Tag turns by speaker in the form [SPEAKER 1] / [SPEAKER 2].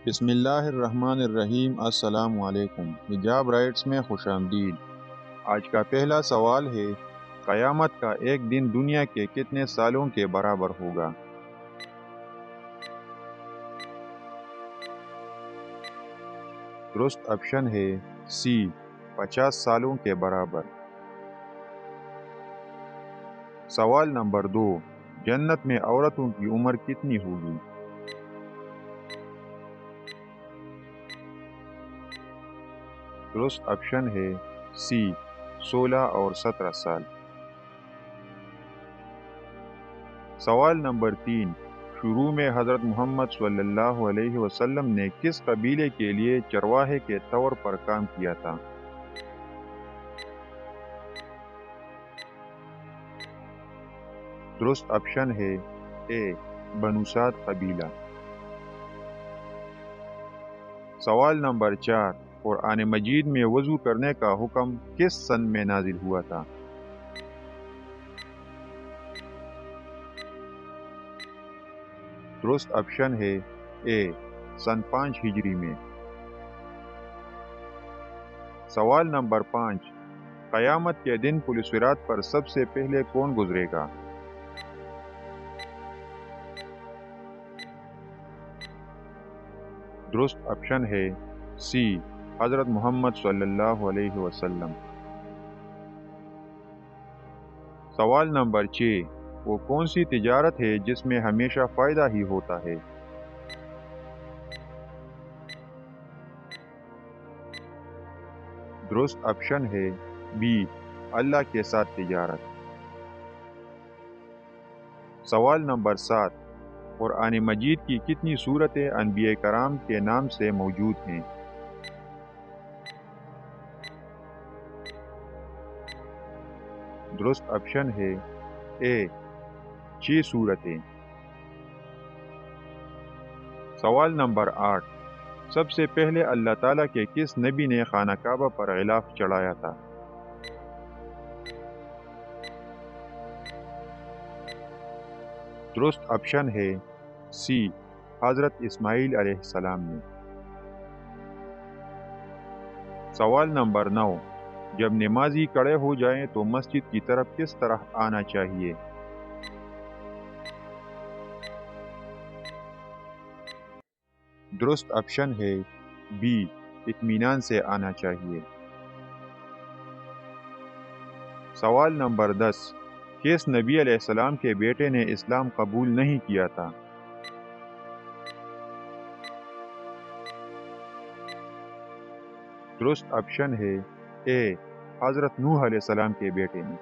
[SPEAKER 1] بسم اللہ الرحمن الرحیم۔ السلام علیکم۔ حجاب رائٹس میں خوش آمدید۔ آج کا پہلا سوال ہے، قیامت کا ایک دن دنیا کے کتنے سالوں کے برابر ہوگا؟ درست آپشن ہے سی، 50 سالوں کے برابر۔ سوال نمبر 2، جنت میں عورتوں کی عمر کتنی ہوگی؟ درست آپشن ہے سی، 16 اور 17 سال۔ سوال نمبر 3، شروع میں حضرت محمد صلی اللہ علیہ وسلم نے کس قبیلے کے لیے چرواہے کے طور پر کام کیا تھا؟ درست آپشن ہے اے، بنو سعد قبیلہ۔ سوال نمبر 4، قرآن مجید میں وضو کرنے کا حکم کس سن میں نازل ہوا تھا؟ درست آپشن ہے اے، سن 5 ہجری میں۔ سوال نمبر 5، قیامت کے دن پل صراط پر سب سے پہلے کون گزرے گا؟ درست آپشن ہے سی، حضرت محمد صلی اللہ علیہ وسلم۔ سوال نمبر 6، وہ کون سی تجارت ہے جس میں ہمیشہ فائدہ ہی ہوتا ہے؟ درست آپشن ہے بی، اللہ کے ساتھ تجارت۔ سوال نمبر 7، قرآن مجید کی کتنی صورتیں انبیاء کرام کے نام سے موجود ہیں؟ درست آپشن ہے اے، 6 صورتیں۔ سوال نمبر 8، سب سے پہلے اللہ تعالیٰ کے کس نبی نے خانہ کعبہ پر غلاف چڑھایا تھا؟ درست آپشن ہے سی، حضرت اسماعیل علیہ السلام نے۔ سوال نمبر 9، جب نمازی کھڑے ہو جائیں تو مسجد کی طرف کس طرح آنا چاہیے؟ درست آپشن ہے بی، اطمینان سے آنا چاہیے۔ سوال نمبر 10، کس نبی علیہ السلام کے بیٹے نے اسلام قبول نہیں کیا تھا؟ درست آپشن ہے اے، حضرت نوح علیہ السلام کے بیٹے نے۔